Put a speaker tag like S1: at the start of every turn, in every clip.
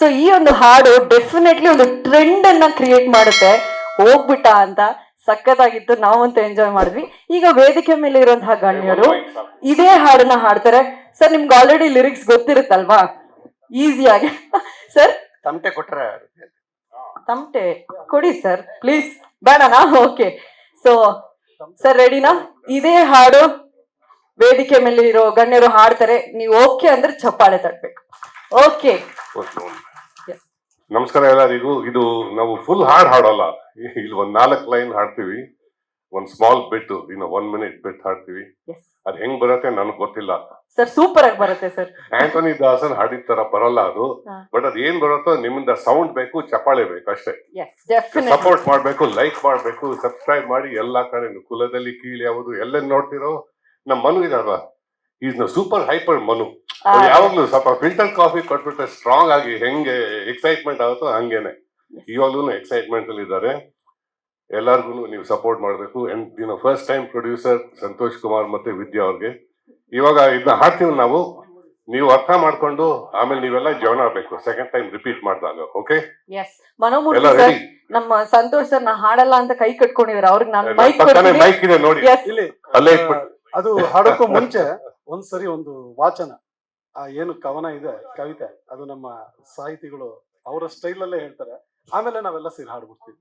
S1: So ಈ ಒಂದು ಹಾಡು ಡೆಫಿನೆಟ್ಲಿ ಒಂದು ಟ್ರೆಂಡ್ ಅನ್ನ ಕ್ರಿಯೇಟ್ ಮಾಡುತ್ತೆ. ಹೋಗ್ಬಿಟ್ಟ ಅಂತ ಸಖತ್ತಾಗಿತ್ತು, ನಾವಂತೂ ಎಂಜಾಯ್ ಮಾಡಿದ್ವಿ. ಈಗ ವೇದಿಕೆ ಮೇಲೆ ಇರುವಂತಹ ಗಣ್ಯರು ಇದೇ ಹಾಡನ್ನ ಹಾಡ್ತಾರೆ. ಸರ್ ನಿಮ್ಗೆ ಆಲ್ರೆಡಿ ಲಿರಿಕ್ಸ್ ಗೊತ್ತಿರುತ್ತಲ್ವಾ, ಈಸಿಯಾಗಿ. ಸರ್
S2: ತಮಟೆ ಕೊಟ್ರೆ
S1: ತಮಟೆ ಕೊಡಿ ಸರ್ ಪ್ಲೀಸ್. ಬೇಡನಾ? ಓಕೆ. ಸೊ ಸರ್ ರೆಡಿನಾ? ಇದೇ ಹಾಡು ವೇದಿಕೆ ಮೇಲೆ ಇರೋ ಗಣ್ಯರು ಹಾಡ್ತಾರೆ, ನೀವು ಓಕೆ ಅಂದ್ರೆ ಚಪ್ಪಾಳೆ ತಟ್ಬೇಕು. ಓಕೆ.
S3: ನಮಸ್ಕಾರ ಎಲ್ಲರಿಗೂ. ಇದು ನಾವು ಫುಲ್ ಹಾಡ್ ಹಾಡೋಲ್ಲ, ಇಲ್ಲಿ ಒಂದ್ 4 ಲೈನ್ ಹಾಡ್ತೀವಿ, ಒಂದ್ ಸ್ಮಾಲ್ ಬಿಟ್, 1 minute ಬಿಟ್ ಹಾಡ್ತೀವಿ. ಅದ್ ಹೆಂಗ್ ಬರುತ್ತೆ ನನಗ್ ಗೊತ್ತಿಲ್ಲ
S1: ಸರ್. ಸೂಪರ್ ಆಗಿ ಬರುತ್ತೆ ಸರ್.
S3: ಆಂಟೋನಿ ದಾಸನ್ ಹಾಡಿದ ತರ ಬರಲ್ಲ ಅದು, ಬಟ್ ಅದ್ ಏನ್ ಬರುತ್ತೋ ನಿಮ್ಮಿಂದ ಸೌಂಡ್ ಬೇಕು, ಚಪ್ಪಾಳೆ ಬೇಕು ಅಷ್ಟೇ. ಸಪೋರ್ಟ್ ಮಾಡ್ಬೇಕು, ಲೈಕ್ ಮಾಡ್ಬೇಕು, ಸಬ್ಸ್ಕ್ರೈಬ್ ಮಾಡಿ. ಎಲ್ಲಾ ಕಡೆ ಕುಲದಲ್ಲಿ ಕೀಳಿ ಯಾವುದು ಎಲ್ಲ ನೋಡ್ತಿರೋ ನಮ್ ಮನು ಇದಾರಲ್ಲ, ಈಸ್ ಸೂಪರ್ ಹೈಪರ್ ಮನು. ಯಾವಾಗ್ಲೂ ಸ್ವಲ್ಪ ಫಿಲ್ಟರ್ ಕಾಫಿ ಕೊಟ್ಬಿಟ್ರೆ ಸ್ಟ್ರಾಂಗ್ ಆಗಿ ಹೆಂಗೆ ಎಕ್ಸೈಟ್ಮೆಂಟ್ ಆಗುತ್ತೋ ಹಂಗೇನೆ ಇವಾಗ್ಲೂ ಎಕ್ಸೈಟ್ಮೆಂಟ್ ಅಲ್ಲಿ ಇದ್ದಾರೆ. ಎಲ್ಲಾರ್ಗು ನೀವು ಸಪೋರ್ಟ್ ಮಾಡ್ಬೇಕು. First time producer Santosh Kumar ಮತ್ತೆ ವಿದ್ಯಾ ಅವ್ರಿಗೆ. ಇವಾಗ ಇದನ್ನ ಹಾಡ್ತೀವಿ ನಾವು, ನೀವು ಅರ್ಥ ಮಾಡ್ಕೊಂಡು ಆಮೇಲೆ ನೀವೆಲ್ಲ ಜಾಯ್ನ್ ಆಗ್ಬೇಕು ಸೆಕೆಂಡ್ ಟೈಮ್ ರಿಪೀಟ್ ಮಾಡಿದಾಗ. ಓಕೆ?
S1: ಎಲ್ಲ ರೆಡಿ? ನಮ್ಮ ಸಂತೋಷ್ ಸರ್ ನಾ ಹಾಡಲ್ಲ ಅಂತ ಕೈ ಕಟ್ಕೊಂಡಿದ್ದಾರೆ. ಅವ್ರಿಗೆ ನಾನು
S3: ಮೈಕ್ ಇದೆ ನೋಡಿ, ಅಲ್ಲೇ ಇಟ್ಬಿಟ್ಟು.
S2: ಅದು ಹಾಡೋಕ್ಕೂ ಮುಂಚೆ ಒಂದ್ಸರಿ ಒಂದು ವಾಚನ, ಏನು ಕವನ ಇದೆ, ಕವಿತೆ, ಅದು ನಮ್ಮ ಸಾಹಿತಿಗಳು ಅವರ ಸ್ಟೈಲ್ ಅಲ್ಲೇ ಹೇಳ್ತಾರೆ. ಆಮೇಲೆ ನಾವೆಲ್ಲ ಸೇರಿ ಹಾಡ್ಬಿಡ್ತೀವಿ.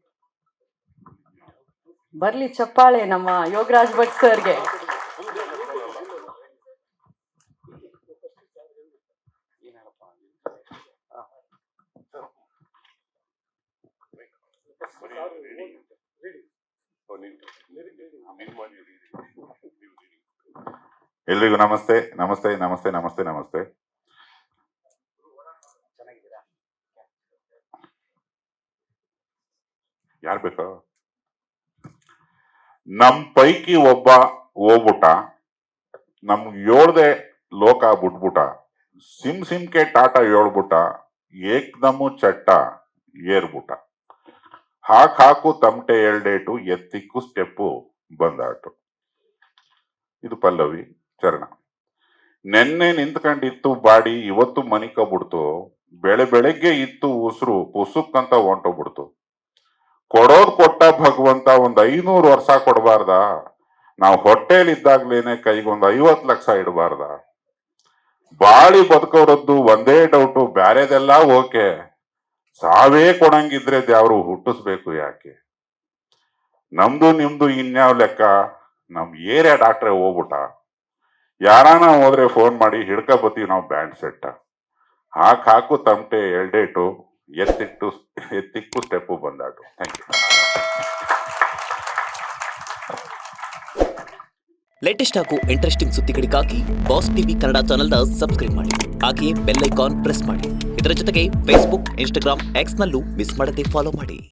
S1: ಬರ್ಲಿ ಚಪ್ಪಾಳೆ ನಮ್ಮ ಯೋಗರಾಜ್ ಭಟ್ ಸರ್ಗೆ.
S4: ಎಲ್ರಿಗೂ ನಮಸ್ತೆ ನಮಸ್ತೆ ನಮಸ್ತೆ ನಮಸ್ತೆ ನಮಸ್ತೆ. ಯಾರ್ ಬೇಕಾ? ನಮ್ ಪೈಕಿ ಒಬ್ಬ ಹೋಗ್ಬಿಟ್ಟ, ನಮ್ಗೆ ಹೇಳ್ದೆ ಲೋಕ ಬಿಟ್ಬಿಟ್ಟ, ಸಿಮ್ಕೆ ಟಾಟಾ ಹೇಳ್ಬಿಟ್ಟ, ಏಕ್ದಮ್ಮು ಚಟ್ಟ ಏರ್ಬಿಟ್ಟ, ಹಾಕು ತಮಟೆ 2 ಡೇಟು, ಎತ್ತಿಕ್ಕು ಸ್ಟೆಪ್ಪು ಬಂದಾಟು. ಇದು ಪಲ್ಲವಿ. ಚರಣ. ನೆನ್ನೆ ನಿಂತ್ಕೊಂಡಿತ್ತು ಬಾಡಿ, ಇವತ್ತು ಮನಿಕಬಿಡ್ತು, ಬೆಳಗ್ಗೆ ಇತ್ತು ಉಸಿರು, ಪುಸುಕ್ಕಂತ ಹೊಂಟೋಗ್ಬಿಡ್ತು. ಕೊಡೋದ್ ಕೊಟ್ಟ ಭಗವಂತ ಒಂದ್ 500 ವರ್ಷ ಕೊಡಬಾರ್ದ, ನಾವು ಹೊಟ್ಟೆಲಿದ್ದಾಗ್ಲೇನೆ ಕೈಗೊಂದ್ 50 ಲಕ್ಷ ಇಡಬಾರ್ದ. ಬಾಳಿ ಬದುಕೋರದ್ದು ಒಂದೇ ಡೌಟು, ಬ್ಯಾರೆದೆಲ್ಲ ಓಕೆ, ಸಾವೇ ಕೊಡಂಗಿದ್ರೆ ದ್ಯಾವ್ರು ಹುಟ್ಟಿಸ್ಬೇಕು ಯಾಕೆ? ನಮ್ದು ನಿಮ್ದು ಇನ್ಯಾವ್ ಲೆಕ್ಕ, ನಮ್ ಏರಿಯಾ ಡಾಕ್ಟ್ರೆ ಹೋಗ್ಬಿಟ್ಟ, ಯಾರಾನ ಹೋದ್ರೆ ಫೋನ್ ಮಾಡಿ ಹಿಡ್ಕ ಬತ್ತೀವಿ ನಾವು ಬ್ಯಾಂಡ್ ಸೆಟ್ಟ. ಹಾಕು ತಮಟೆ 2 ಡೇಟು, ಎತ್ತಿಕ್ಕು ಸ್ಟೆಪ್ಪು ಬಂದಾಟು. Thank you.
S5: ಲೇಟೆಸ್ಟ್ ಹಾಗೂ ಇಂಟ್ರೆಸ್ಟಿಂಗ್ ಸುದ್ದಿಗಳಿಗಾಗಿ ಬಾಸ್ ಟಿವಿ ಕನ್ನಡ ಚಾನೆಲ್ನ ಸಬ್ಸ್ಕ್ರೈಬ್ ಮಾಡಿ. ಹಾಗೆಯೇ ಬೆಲ್ ಐಕಾನ್ ಪ್ರೆಸ್ ಮಾಡಿ. ಇದರ ಜೊತೆಗೆ ಫೇಸ್ಬುಕ್, ಇನ್ಸ್ಟಾಗ್ರಾಮ್, ಎಕ್ಸ್ ನಲ್ಲೂ ಮಿಸ್ ಮಾಡದೆ ಫಾಲೋ ಮಾಡಿ.